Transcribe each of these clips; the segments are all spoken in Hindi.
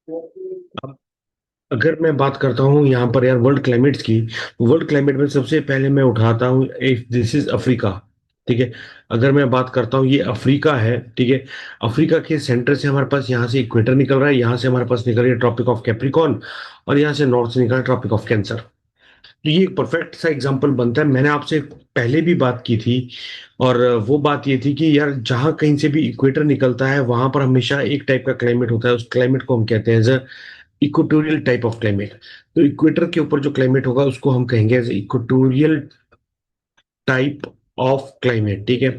अब अगर मैं बात करता हूँ यहाँ पर यार वर्ल्ड क्लाइमेट्स की, वर्ल्ड क्लाइमेट में सबसे पहले मैं उठाता हूँ दिस इज अफ्रीका। ठीक है। अगर मैं बात करता हूँ, ये अफ्रीका है। ठीक है। अफ्रीका के सेंटर से हमारे पास यहाँ से इक्वेटर निकल रहा है, यहाँ से हमारे पास निकल रही है ट्रॉपिक ऑफ कैप्रिकॉर्न, और यहाँ से नॉर्थ से निकल रहा है ट्रॉपिक ऑफ कैंसर। तो ये एक परफेक्ट सा एग्जांपल बनता है। मैंने आपसे पहले भी बात की थी, और वो बात ये थी कि यार जहां कहीं से भी इक्वेटर निकलता है वहां पर हमेशा एक टाइप का क्लाइमेट होता है। उस क्लाइमेट को हम कहते हैं as equatorial type of climate. तो इक्वेटर के ऊपर जो क्लाइमेट होगा उसको हम कहेंगे as equatorial type of climate. ठीक है।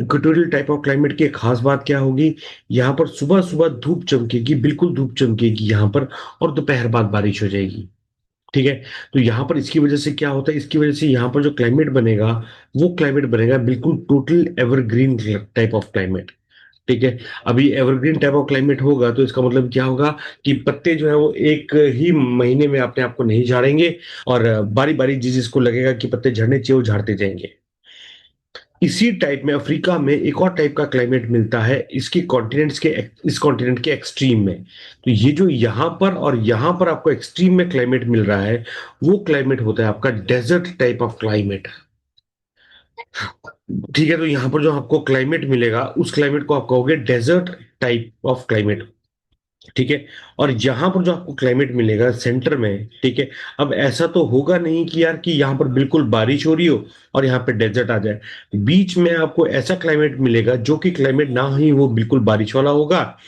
इक्वेटोरियल टाइप ऑफ क्लाइमेट की एक खास बात क्या होगी, यहाँ पर सुबह सुबह धूप चमकेगी, बिल्कुल धूप चमकेगी यहाँ पर, और दोपहर बाद बारिश हो जाएगी। ठीक है। तो यहाँ पर इसकी वजह से क्या होता है, इसकी वजह से यहाँ पर जो क्लाइमेट बनेगा वो क्लाइमेट बनेगा बिल्कुल total evergreen type of climate. ठीक है। अभी एवरग्रीन टाइप ऑफ क्लाइमेट होगा तो इसका मतलब क्या होगा कि पत्ते जो है वो एक ही महीने में अपने आप को नहीं झाड़ेंगे, और बारी बारी जिसको लगेगा कि पत्ते झड़ने चाहिए वो झाड़ते जाएंगे। इसी टाइप में अफ्रीका में एक और टाइप का क्लाइमेट मिलता है इसके कॉन्टिनेंट्स के, इस कॉन्टिनेंट के एक्सट्रीम में। तो ये जो यहाँ पर और यहाँ पर आपको एक्सट्रीम में क्लाइमेट मिल रहा है, वो क्लाइमेट होता है आपका डेजर्ट टाइप ऑफ क्लाइमेट। ठीक है। तो यहाँ पर जो आपको क्लाइमेट मिलेगा उस क्लाइमेट को आप कहोगे डेजर्ट टाइप ऑफ क्लाइमेट। ठीक है। और यहाँ पर जो आपको क्लाइमेट मिलेगा सेंटर में, ठीक है, अब ऐसा तो होगा नहीं कि यार कि यहाँ पर बिल्कुल बारिश हो रही हो और यहाँ पे डेजर्ट आ जाए। बीच में आपको ऐसा क्लाइमेट मिलेगा जो कि क्लाइमेट ना ही वो बिल्कुल बारिश वाला होगा,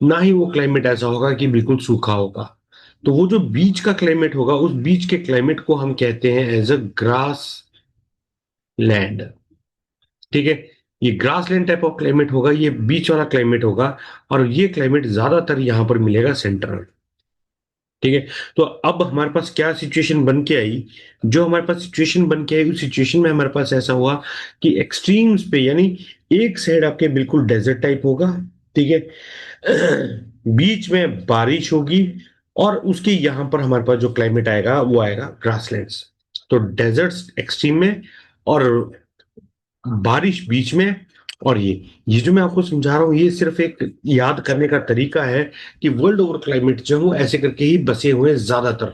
ना ही वो क्लाइमेट ऐसा होगा कि बिल्कुल सूखा होगा। तो वो जो बीच का क्लाइमेट होगा उस बीच के क्लाइमेट को हम कहते हैं एज अ ग्रास लैंड। ठीक है। ये ग्रासलैंड टाइप ऑफ क्लाइमेट होगा, ये बीच वाला क्लाइमेट होगा, और ये क्लाइमेट ज्यादातर यहां पर मिलेगा सेंट्रल। ठीक है। तो अब हमारे पास क्या सिचुएशन बन के आई, जो हमारे पास सिचुएशन बन के आई उस सिचुएशन में हमारे पास ऐसा हुआ कि एक्सट्रीम्स पे, यानी एक साइड आपके बिल्कुल डेजर्ट टाइप होगा। ठीक है। बीच में बारिश होगी, और उसके यहां पर हमारे पास जो क्लाइमेट आएगा वो आएगा ग्रासलैंड्स। तो डेजर्ट्स एक्सट्रीम में, और बारिश बीच में। और ये जो मैं आपको समझा रहा हूँ ये सिर्फ एक याद करने का तरीका है कि वर्ल्ड ओवर क्लाइमेट जो है वो ऐसे करके ही बसे हुए हैं ज्यादातर।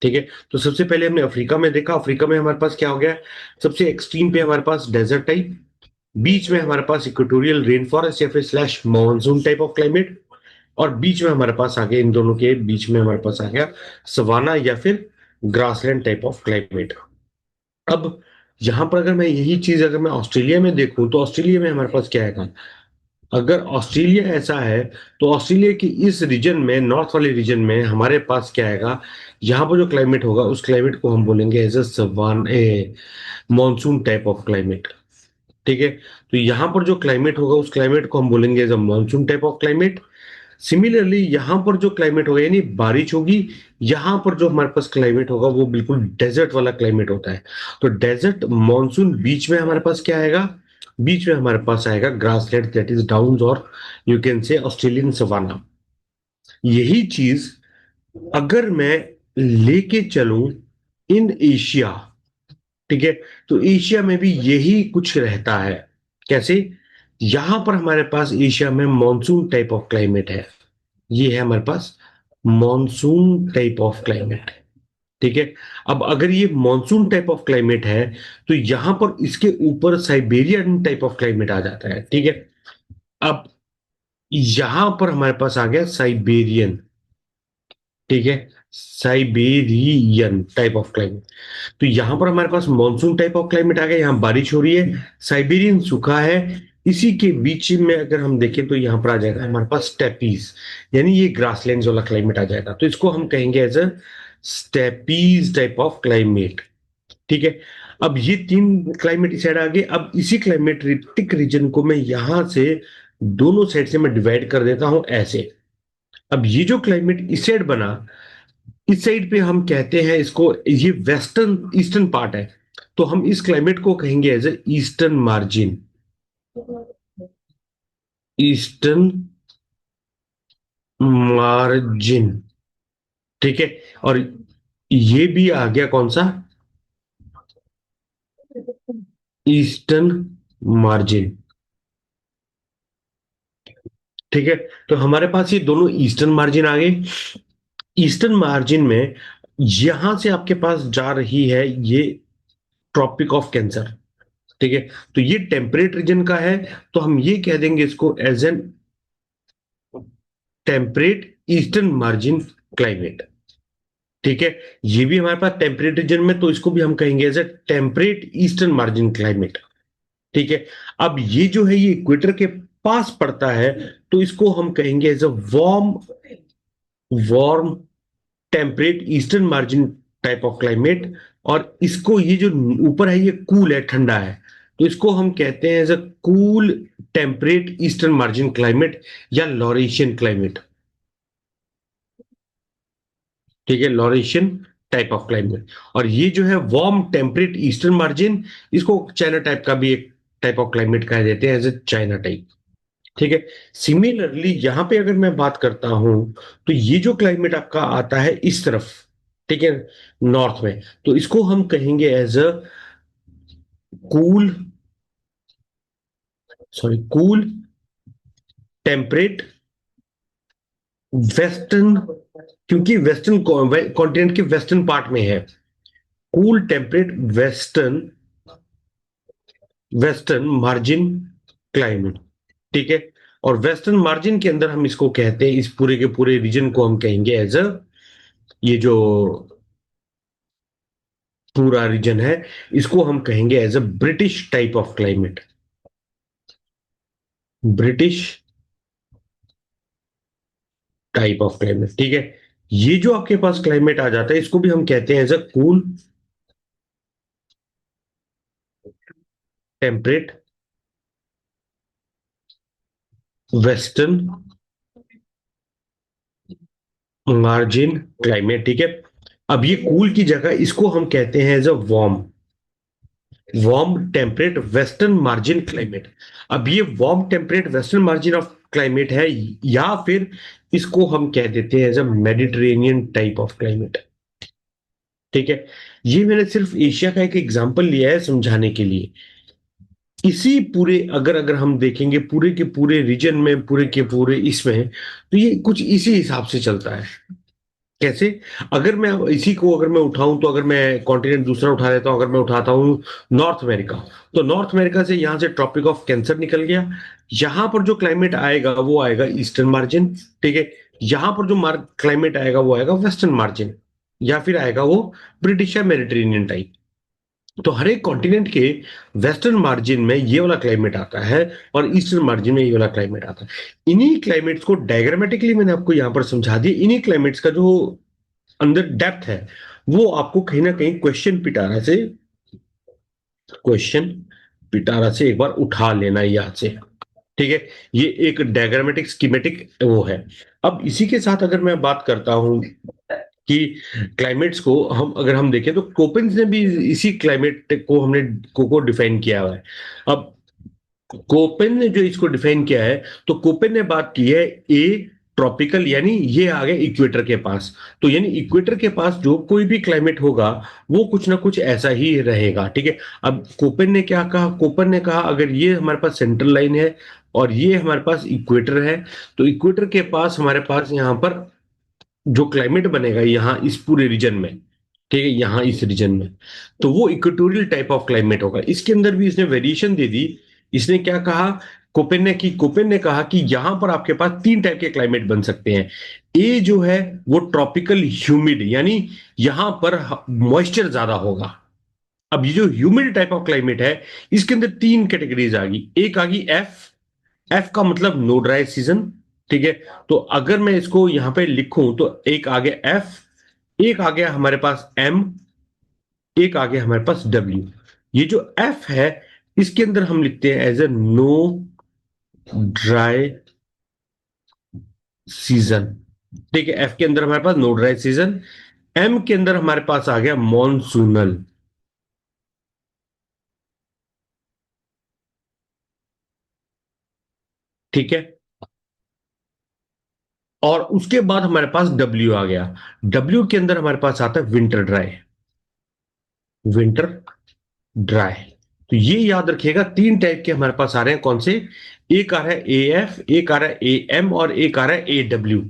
ठीक है। तो सबसे पहले हमने अफ्रीका में देखा, अफ्रीका में हमारे पास क्या हो गया, सबसे एक्सट्रीम पे हमारे पास डेजर्ट टाइप, बीच में हमारे पास इक्वेटोरियल रेन फॉरेस्ट या फिर slash monsoon type of climate, और बीच में हमारे पास आ गया, इन दोनों के बीच में हमारे पास आ गया सवाना या फिर ग्रासलैंड टाइप ऑफ क्लाइमेट। अब यहां पर अगर मैं यही चीज अगर मैं ऑस्ट्रेलिया में देखूं तो ऑस्ट्रेलिया में हमारे पास क्या है, अगर ऑस्ट्रेलिया ऐसा है तो ऑस्ट्रेलिया की इस रीजन में, नॉर्थ वाले रीजन में हमारे पास क्या आएगा, यहाँ पर जो क्लाइमेट होगा उस क्लाइमेट को हम बोलेंगे as a savanna monsoon type of climate. ठीक है। तो यहाँ पर जो क्लाइमेट होगा उस क्लाइमेट को हम बोलेंगे as a monsoon type of climate. Similarly यहाँ पर जो क्लाइमेट होगा यानी बारिश होगी, यहाँ पर जो हमारे पास क्लाइमेट होगा वो बिल्कुल डेजर्ट वाला क्लाइमेट होता है। तो डेजर्ट मॉनसून बीच में हमारे पास क्या आएगा, बीच में हमारे पास आएगा ग्रासलैंड दैट इज डाउन्स, और you can say Australian savanna. यही चीज अगर मैं लेके चलूं इन एशिया, ठीक है, तो एशिया में भी यही कुछ रहता है। कैसे, यहां पर हमारे पास एशिया में मॉनसून टाइप ऑफ क्लाइमेट है, ये है हमारे पास मॉनसून टाइप ऑफ क्लाइमेट। ठीक है। अब अगर ये मॉनसून टाइप ऑफ क्लाइमेट है तो यहां पर इसके ऊपर साइबेरियन टाइप ऑफ क्लाइमेट आ जाता है। ठीक है। अब यहां पर हमारे पास आ गया साइबेरियन। ठीक है। Siberian type of climate. तो यहां पर हमारे पास मॉनसून टाइप ऑफ क्लाइमेट आ गया, यहां बारिश हो रही है, साइबेरियन सूखा है। इसी के बीच में अगर हम देखें तो यहां पर आ जाएगा हमारे पास स्टेपीज, यानी ये ग्रासलैंड वाला क्लाइमेट आ जाएगा। तो इसको हम कहेंगे as a steppes type of climate. ठीक है। अब ये तीन क्लाइमेट इस साइड आ गए। अब इसी क्लाइमेटिक रीजन को मैं यहां से दोनों साइड से मैं डिवाइड कर देता हूं ऐसे। अब ये जो क्लाइमेट इस साइड बना, इस साइड पे हम कहते हैं इसको, ये वेस्टर्न ईस्टर्न पार्ट है, तो हम इस क्लाइमेट को कहेंगे as a eastern margin. Eastern margin. ठीक है। और ये भी आ गया कौन सा, ईस्टर्न मार्जिन। ठीक है। तो हमारे पास ये दोनों ईस्टर्न मार्जिन आ गए। ईस्टर्न मार्जिन में यहां से आपके पास जा रही है ये ट्रॉपिक ऑफ कैंसर। ठीक है। तो ये टेम्परेट रीजन का है, तो हम ये कह देंगे इसको as an temperate eastern margin climate. ठीक है। ये भी हमारे पास टेम्परेट रीजन में, तो इसको भी हम कहेंगे as a temperate eastern margin climate. ठीक है। अब ये जो है ये इक्वेटर के पास पड़ता है, तो इसको हम कहेंगे as a warm warm temperate eastern margin type of climate. और इसको ये जो ऊपर है ये कूल है, ठंडा है, तो इसको हम कहते हैं as a cool temperate eastern margin climate या लॉरेशियन क्लाइमेट। ठीक है, लॉरेशियन टाइप ऑफ क्लाइमेट। और ये जो है वार्म टेम्परेट ईस्टर्न मार्जिन, इसको चाइना टाइप का भी एक टाइप ऑफ क्लाइमेट कह देते हैं, एज ए चाइना टाइप। ठीक है। सिमिलरली यहां पे अगर मैं बात करता हूं, तो ये जो क्लाइमेट आपका आता है इस तरफ, ठीक है, नॉर्थ में, तो इसको हम कहेंगे as a cool, sorry, cool temperate western, क्योंकि वेस्टर्न कॉन्टिनेंट के वेस्टर्न पार्ट में है। Cool temperate western western margin climate. ठीक है। और वेस्टर्न मार्जिन के अंदर हम इसको कहते हैं, इस पूरे के पूरे रीजन को हम कहेंगे एज अ, ये जो पूरा रीजन है, इसको हम कहेंगे as a British type of climate. British type of climate. ठीक है। ये जो आपके पास क्लाइमेट आ जाता है, इसको भी हम कहते हैं as a cool temperate western margin climate. ठीक है। अब ये कूल की जगह इसको हम कहते हैं as a warm warm temperate western margin climate. अब ये warm temperate western margin of climate है, या फिर इसको हम कह देते हैं as a Mediterranean type of climate. ठीक है। ये मैंने सिर्फ एशिया का एक एग्जांपल लिया है समझाने के लिए। इसी पूरे, अगर अगर हम देखेंगे पूरे के पूरे रीजन में, पूरे के पूरे इसमें, तो ये कुछ इसी हिसाब से चलता है। कैसे? अगर मैं इसी को अगर मैं उठाऊं, तो अगर मैं कॉन्टिनेंट दूसरा उठा लेता हूं, अगर मैं उठाता हूं नॉर्थ अमेरिका, तो नॉर्थ अमेरिका से यहां से ट्रॉपिक ऑफ कैंसर निकल गया। यहां पर जो क्लाइमेट आएगा वो आएगा ईस्टर्न मार्जिन। ठीक है। यहां पर जो क्लाइमेट आएगा वो आएगा वेस्टर्न मार्जिन, या फिर आएगा वो ब्रिटिश या मेडिटेरेनियन टाइप। तो हर एक कॉन्टिनेंट के वेस्टर्न मार्जिन में ये वाला क्लाइमेट आता है, और ईस्टर्न मार्जिन में ये वाला क्लाइमेट आता है। इन्हीं क्लाइमेट्स को डायग्रामेटिकली मैंने आपको यहां पर समझा दिया। इन्हीं क्लाइमेट्स का जो अंदर डेप्थ है, वो आपको कहीं ना कहीं क्वेश्चन पिटारा से एक बार उठा लेना है याद से। ठीक है। ये एक डायग्रामेटिक स्कीमेटिक वो है। अब इसी के साथ अगर मैं बात करता हूं कि क्लाइमेट्स को हम अगर हम देखें, तो कोपेन्स ने भी इसी क्लाइमेट को हमने को डिफाइन किया हुआ है। अब कोपेन ने जो इसको डिफाइन किया है, तो कोपेन ने बात की है ए ट्रॉपिकल, यानी ये आ गए इक्वेटर के पास। तो यानी इक्वेटर के पास जो कोई भी क्लाइमेट होगा, वो कुछ ना कुछ ऐसा ही रहेगा। ठीक है। अब कोपेन ने क्या कहा? कोपेन ने कहा अगर ये हमारे पास सेंट्रल लाइन है और ये हमारे पास इक्वेटर है, तो इक्वेटर के पास हमारे पास यहाँ पर जो क्लाइमेट बनेगा यहाँ इस पूरे रीजन में, ठीक है, यहाँ इस रीजन में, तो वो इक्वेटोरियल टाइप ऑफ क्लाइमेट होगा। इसके अंदर भी इसने वेरिएशन दे दी। इसने क्या कहा? कोपेन ने कहा कि यहां पर आपके पास तीन टाइप के क्लाइमेट बन सकते हैं। ए जो है वो ट्रॉपिकल ह्यूमिड, यानी यहां पर मॉइस्चर ज्यादा होगा। अब ये जो ह्यूमिड टाइप ऑफ क्लाइमेट है, इसके अंदर तीन कैटेगरीज आ गई। एक आ गई एफ, एफ का मतलब नो ड्राई सीजन। ठीक है। तो अगर मैं इसको यहां पे लिखूं, तो एक आ गया एफ, एक आ गया हमारे पास एम, एक आ गया हमारे पास डब्ल्यू। ये जो एफ है, इसके अंदर हम लिखते हैं as a no dry season. ठीक है। एफ के अंदर हमारे पास नो ड्राई सीजन। एम के अंदर हमारे पास आ गया मॉनसूनल। ठीक है। और उसके बाद हमारे पास डब्ल्यू आ गया। डब्ल्यू के अंदर हमारे पास आता है विंटर ड्राई। Winter dry. तो ये याद रखिएगा, तीन टाइप के हमारे पास आ रहे हैं। कौन से? एक आ रहा है AF, एक आ रहा है AM और एक आ रहा है AW।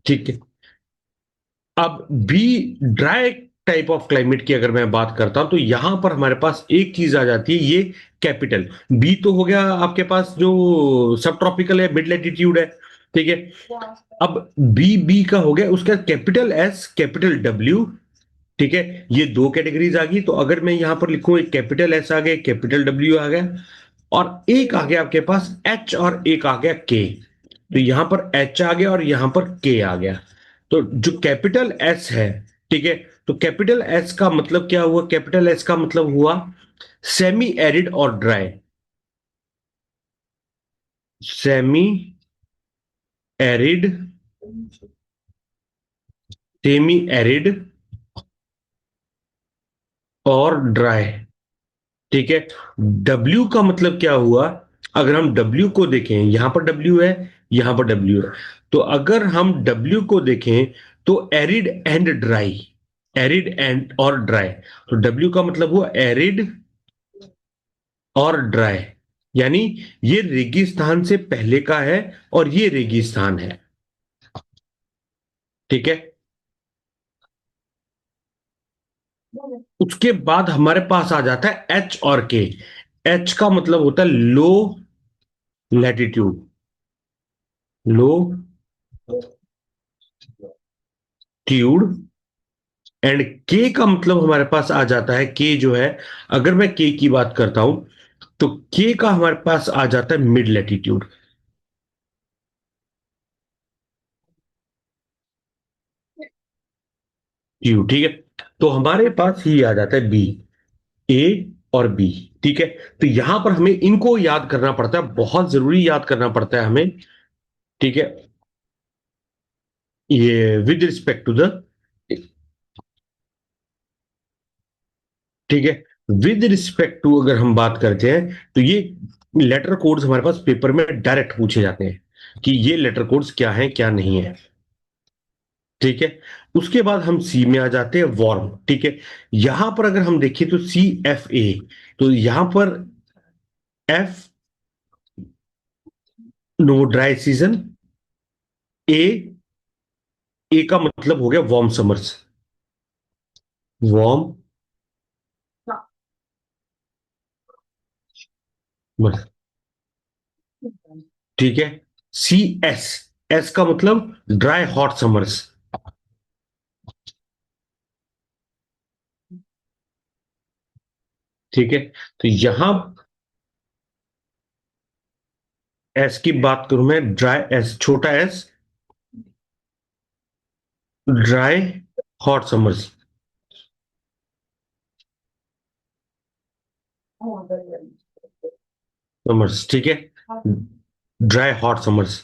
ठीक है। अब B dry type of climate की अगर मैं बात करता हूं तो यहां पर हमारे पास एक चीज आ जाती है, ये कैपिटल। बी तो हो गया आपके पास जो सब ट्रॉपिकल है, मिड लेटीट्यूड है। ठीक है। अब बी का हो गया, उसका कैपिटल S, कैपिटल W। ठीक है। ये दो कैटेगरीज आ गई। तो अगर मैं यहां पर लिखूं, एक कैपिटल S आ गया, कैपिटल W आ गया, और एक आ गया आपके पास H और एक आ गया K। तो यहां पर H आ गया और यहां पर K आ गया। तो जो कैपिटल S है, ठीक है, तो कैपिटल S का मतलब क्या हुआ? कैपिटल S का मतलब हुआ सेमी एरिड और dry. Semi arid, semi arid और ड्राई। ठीक है। डब्ल्यू का मतलब क्या हुआ? अगर हम डब्ल्यू को देखें, यहां पर डब्ल्यू है, यहां पर डब्ल्यू है, तो अगर हम डब्ल्यू को देखें तो arid and dry, arid and और ड्राई। तो डब्ल्यू का मतलब हुआ एरिड और ड्राई, यानी ये रेगिस्तान से पहले का है और ये रेगिस्तान है। ठीक है। उसके बाद हमारे पास आ जाता है एच और के। एच का मतलब होता है लो लैटिट्यूड, लो ट्यूड। एंड के का मतलब हमारे पास आ जाता है, के जो है, अगर मैं के की बात करता हूं तो के का हमारे पास आ जाता है मिड लैटिट्यूड। ट्यू। ठीक है। तो हमारे पास ही आ जाता है बी, ए और बी। ठीक है। तो यहां पर हमें इनको याद करना पड़ता है, बहुत जरूरी याद करना पड़ता है हमें। ठीक है। ये विद रिस्पेक्ट टू द, ठीक है, विद रिस्पेक्ट टू अगर हम बात करते हैं तो ये लेटर कोड्स हमारे पास पेपर में डायरेक्ट पूछे जाते हैं कि ये लेटर कोड्स क्या हैं क्या नहीं है। ठीक है। उसके बाद हम सी में आ जाते हैं, वार्म। ठीक है। यहां पर अगर हम देखें तो CFA, तो यहां पर एफ नो ड्राई सीजन, ए, ए का मतलब हो गया वार्म समर्स, वार्म। ठीक है। CS, एस का मतलब ड्राई हॉट समर्स। ठीक है। तो यहां एस की बात करूं मैं, ड्राई एस, छोटा S, dry hot summers, summers. ठीक है। Dry hot summers.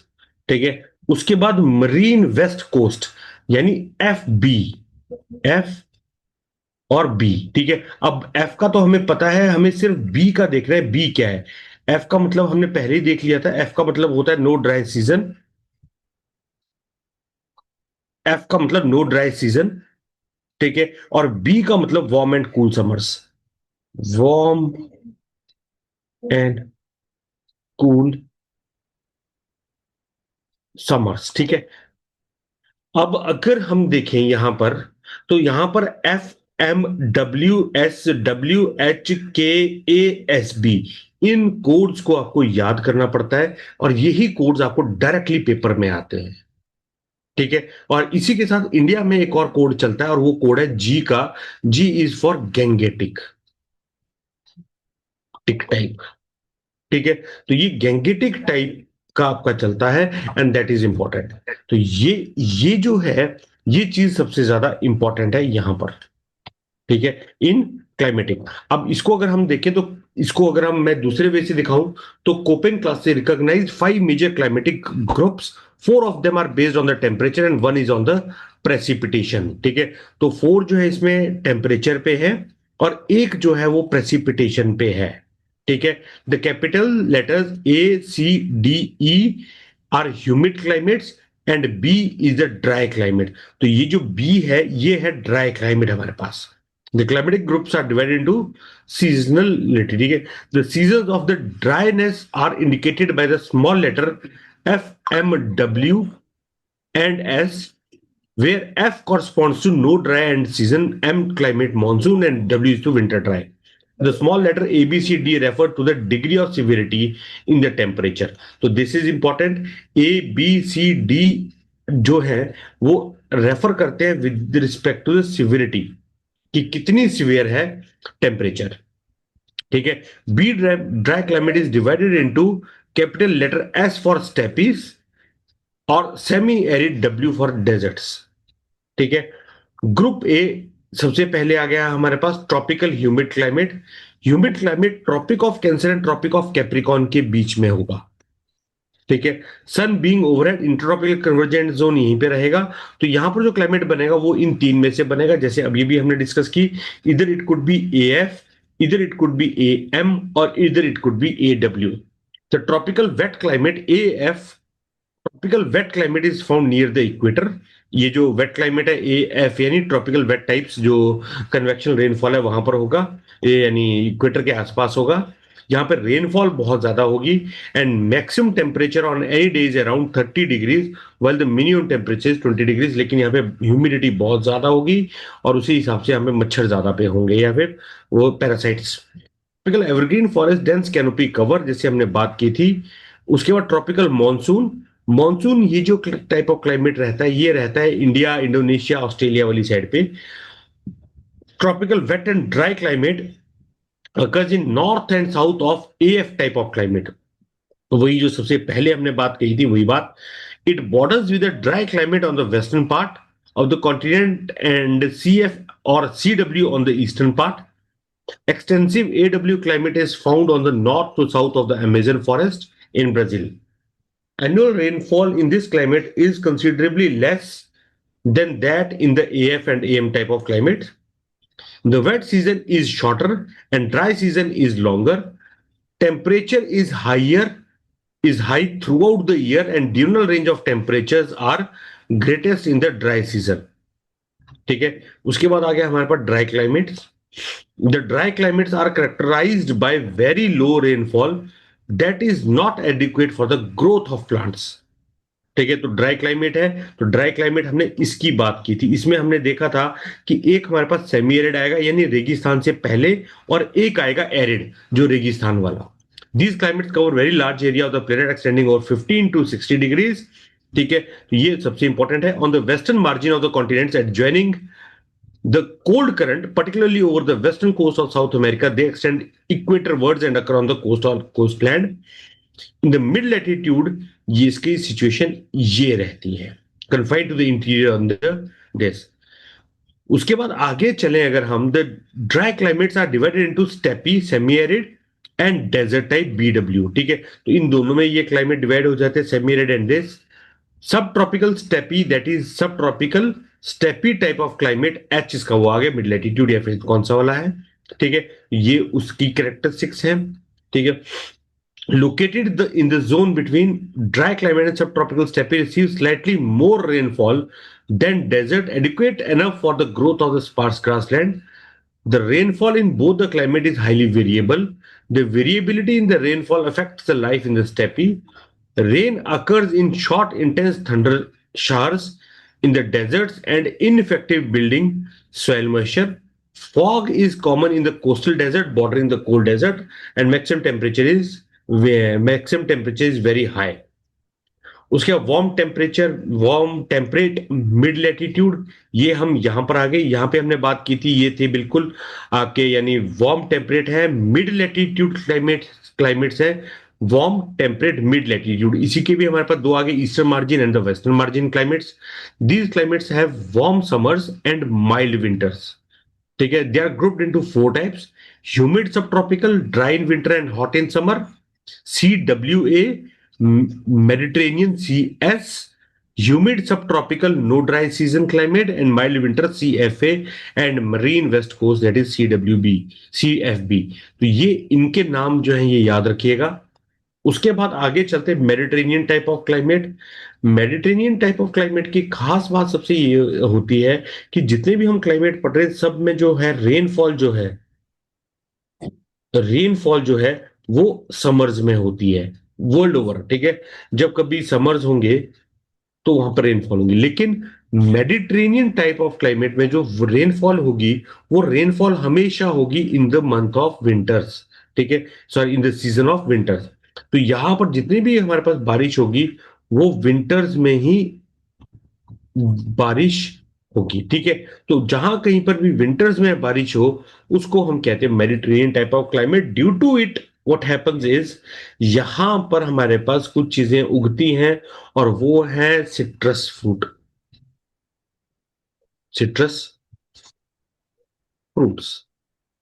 ठीक है। उसके बाद मरीन वेस्ट कोस्ट, यानी FB, एफ और बी। ठीक है। अब एफ का तो हमें पता है, हमें सिर्फ बी का देखना है, बी क्या है। एफ का मतलब हमने पहले ही देख लिया था, एफ का मतलब होता है नो ड्राई सीजन। एफ का मतलब नो ड्राई सीजन। ठीक है। और बी का मतलब warm and cool summers, warm and cool summers. ठीक है। अब अगर हम देखें यहां पर, तो यहां पर FMWSWHKASB, इन कोड्स को आपको याद करना पड़ता है और यही कोड्स आपको डायरेक्टली पेपर में आते हैं। ठीक है। और इसी के साथ इंडिया में एक और कोड चलता है और वो कोड है जी का। G is for gangetic, tick type. ठीक है। तो ये गैंगेटिक टाइप का आपका चलता है, एंड दैट इज इंपॉर्टेंट। तो ये जो है, ये चीज सबसे ज्यादा इंपॉर्टेंट है यहां पर। ठीक है। इन क्लाइमेटिक, अब इसको अगर हम देखें तो, इसको अगर हम मैं दूसरे वे से दिखाऊं तो कोपेन क्लास से recognise 5 major climatic groups, 4 of them are based on the temperature and one is on the precipitation. ठीक है। तो 4 जो है इसमें टेम्परेचर पे है और एक जो है वो प्रेसिपिटेशन पे है। ठीक है। The capital letters ACDE are humid climates and B is a dry climate. तो ये जो बी है ये है ड्राई क्लाइमेट हमारे पास। The climatic groups are divided into seasonality. ठीक है, the seasons of the dryness are indicated by the small letter F, M, W and S, where F corresponds to no dry end season, M climate monsoon, and W is to winter dry. The small letter A, B, C, D refer to the degree of severity in the temperature. So this is important. A, B, C, D जो है वो रेफर करते हैं with respect to the severity, कि कितनी सिवियर है टेम्परेचर। ठीक है, B dry climate is divided into capital letter S for steppes और semi arid W for deserts. ठीक है, ग्रुप ए सबसे पहले आ गया हमारे पास tropical humid climate. Humid climate tropic of cancer and tropic of capricorn के बीच में होगा। ठीक है, sun being overhead intertropical convergent zone यहीं पे रहेगा। तो यहां पर जो क्लाइमेट बनेगा वो इन तीन में से बनेगा, जैसे अभी भी हमने डिस्कस की। Either it could be A F, either it could be A M और either it could be A W. The tropical wet climate A F, tropical wet climate is found near the equator. ये जो वेट क्लाइमेट है ए एफ यानी ट्रॉपिकल वेट टाइप्स, जो कन्वेक्शनल रेनफॉल है वहां पर होगा, ये यानी इक्वेटर के आसपास होगा। यहाँ पर रेनफॉल बहुत ज्यादा होगी and maximum temperature on any day is around 30 degrees, well the minimum temperature is 20 degrees. लेकिन यहाँ पे ह्यूमिडिटी बहुत ज्यादा होगी और उसी हिसाब से यहाँ पे मच्छर ज्यादा पे होंगे या फिर वो parasites. Tropical evergreen forest dense canopy cover, जैसे हमने बात की थी। उसके बाद ट्रॉपिकल मॉनसून। मॉनसून ये जो टाइप ऑफ क्लाइमेट रहता है ये रहता है इंडिया, इंडोनेशिया, ऑस्ट्रेलिया वाली साइड पे। Tropical wet and dry climate occurs in north and south of AF type of climate। तो वही जो सबसे पहले हमने बात कही थी वही बात। It borders with a dry climate on the western part of the continent and CF or CW on the eastern part. Extensive AW climate is found on the north to south of the Amazon forest in Brazil. Annual rainfall in this climate is considerably less than that in the AF and AM type of climate. The wet season is shorter and dry season is longer. Temperature is high throughout the year and diurnal range of temperatures are greatest in the dry season। ठीक है, उसके बाद आ गया हमारे पास dry climates. The dry climates are characterized by very low rainfall that is not adequate for the growth of plants. ठीक है, तो ड्राई क्लाइमेट है, तो ड्राई क्लाइमेट हमने इसकी बात की थी। इसमें हमने देखा था कि एक हमारे पास सेमी एरिड आएगा यानी रेगिस्तान से पहले, और एक आएगा एरिड जो रेगिस्तान वाला। These climates cover very large area of the planet extending over 15 to 60 degrees. ठीक है, तो ये सबसे इंपॉर्टेंट है। On the western margin of the continents adjoining the cold current, particularly over the western coast of South America, they extend equatorwards and occur on the coast or coastland. In the mid latitude ये इसकी सिचुएशन ये रहती है, confined to the interior on the this। उसके बाद आगे चले अगर हम, the dry climates are divided into steppe, semi arid and desert type BW. ठीक है, तो इन दोनों में ये क्लाइमेट डिवाइड हो जाते हैं, सेमी एरिड एंड दिस। सब ट्रॉपिकल स्टेपी, दैट इज सब tropical steppe type of climate, H इसका वो आगे मिड लैटिट्यूड या फिर कौन सा वाला है। ठीक है, ये उसकी कैरेक्टरिस्टिक्स है। ठीक है, located in the zone between dry climate and subtropical steppe receives slightly more rainfall than desert, adequate enough for the growth of the sparse grassland। The rainfall in both the climate is highly variable। The variability in the rainfall affects the life in the steppe। Rain occurs in short, intense thunder showers in the deserts and ineffective building soil moisture। Fog is common in the coastal desert bordering the cold desert, and maximum temperature is very high। उसके बाद वार्म टेम्परेट मिड लैटिट्यूड, ये हम यहां पर आ गए। यहां पे हमने बात की थी, ये थे बिल्कुल आपके यानी वार्म टेम्परेट है। मिड लैटिट्यूड क्लाइमेट्स है वार्म टेम्परेट मिड लैटिट्यूड। इसी के भी हमारे पास दो आगे, eastern margin and the western margin climates. These climates have warm summers and mild winters. ठीक है, they are grouped into 4 types: humid subtropical, dry in winter and hot in summer, CWA, Mediterranean CS, humid subtropical no dry season climate, and mild winter CFA, and marine west coast that is CWB CFB। तो ये इनके नाम जो है ये याद रखिएगा। उसके बाद आगे चलते Mediterranean type of climate. Mediterranean type of climate की खास बात सबसे ये होती है कि जितने भी हम क्लाइमेट पढ़ रहे हैं सब में जो है रेनफॉल जो है वो समर्स में होती है वर्ल्ड ओवर, ठीक है। जब कभी समर्स होंगे तो वहां पर रेनफॉल होगी, लेकिन मेडिटेरेनियन टाइप ऑफ क्लाइमेट में जो रेनफॉल होगी वो रेनफॉल हमेशा होगी in the month of winters, ठीक है, sorry in the season of winters. तो यहां पर जितनी भी हमारे पास बारिश होगी वो विंटर्स में ही बारिश होगी, ठीक है। तो जहां कहीं पर भी विंटर्स में बारिश हो उसको हम कहते हैं Mediterranean type of climate. Due to it what happens is यहां पर हमारे पास कुछ चीजें उगती हैं और वो है सिट्रस फ्रूट, सिट्रस फ्रूट्स,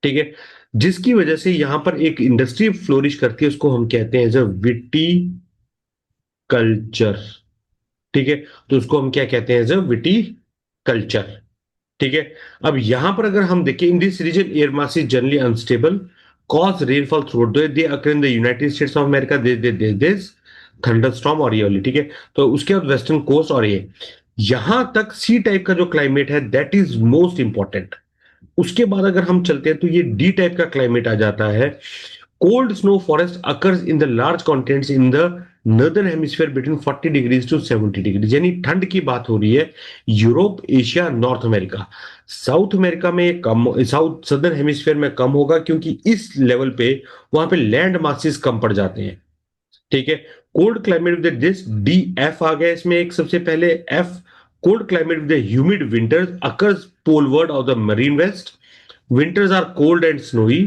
ठीक है। जिसकी वजह से यहां पर एक इंडस्ट्री फ्लोरिश करती है, उसको हम कहते हैं एज अ विटी कल्चर, ठीक है। तो उसको हम क्या कहते हैं एज अ विटी कल्चर, ठीक है। अब यहां पर अगर हम देखें, in this region air mass is generally unstable cause rainfall through they occur in the United States of America this thunderstorm और ये वाली, ठीक है। तो उसके बाद वेस्टर्न कोस्ट और ये यहां तक सी टाइप का जो क्लाइमेट है दैट इज मोस्ट इंपॉर्टेंट। उसके बाद अगर हम चलते हैं तो ये डी टाइप का क्लाइमेट आ जाता है। Cold snow forest occurs in the large continents in the northern hemisphere between 40 degrees to 70 degrees, यानी ठंड की बात हो रही है Europe, Asia, North America. South America में कम, साउथ सदर्न हेमिस्फीयर में कम होगा क्योंकि इस लेवल पे वहां पे लैंड मासेस कम पड़ जाते हैं, ठीक है। Cold climate with this D F आ गया इसमें एक सबसे पहले F. Cold climate with humid winters occurs poleward of the marine west, winters are cold and snowy,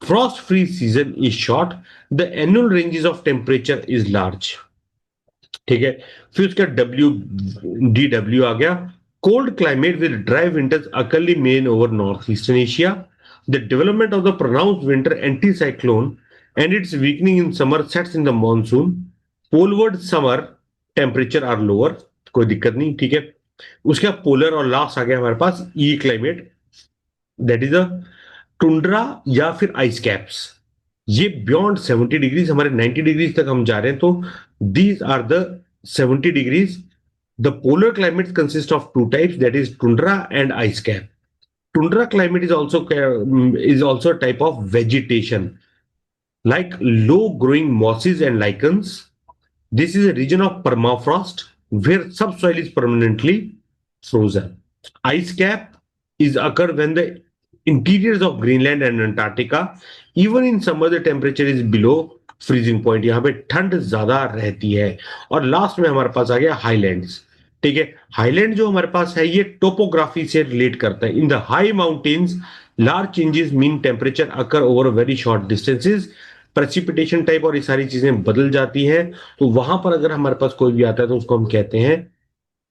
frost free season is short, the annual ranges of temperature is large, ठीक है। फिर उसका डब्ल्यू आ गया। Cold climate with dry winters occurs main over north eastern Asia, the development of the pronounced winter anti cyclone and its weakening in summer sets in the monsoon, poleward summer temperature are lower, कोई दिक्कत नहीं, ठीक है। उसका पोलर और लास्ट आ गया हमारे पास E climate, that is a tundra या फिर आइस कैप्स। ये बियॉन्ड 70 डिग्रीज, हमारे 90 डिग्रीज तक हम जा रहे हैं, तो these are the 70 degrees. The polar climate consist of two types, that is tundra and ice cap. Tundra climate is also type of vegetation like low growing mosses and lichens. This is a region of permafrost where subsoil is permanently frozen. Ice cap is occur when the interiors of Greenland and Antarctica, even in summer the temperature is below freezing point, यहाँ पे ठंड ज्यादा रहती है। और लास्ट में हमारे पास आ गया हाईलैंड्स, ठीक है। हाईलैंड जो हमारे पास है ये टोपोग्राफी से रिलेट करता है। In the high mountains large changes mean temperature occur over very short distances, precipitation type और ये सारी चीजें बदल जाती हैं। तो वहां पर अगर हमारे पास कोई भी आता है तो उसको हम कहते हैं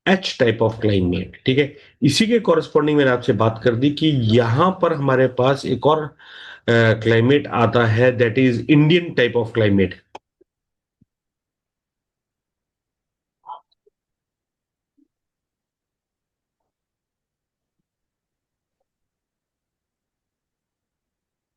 एच टाइप ऑफ क्लाइमेट, ठीक है। इसी के कॉरेस्पॉन्डिंग मैंने आपसे बात कर दी कि यहां पर हमारे पास एक और क्लाइमेट आता है that is Indian type of climate.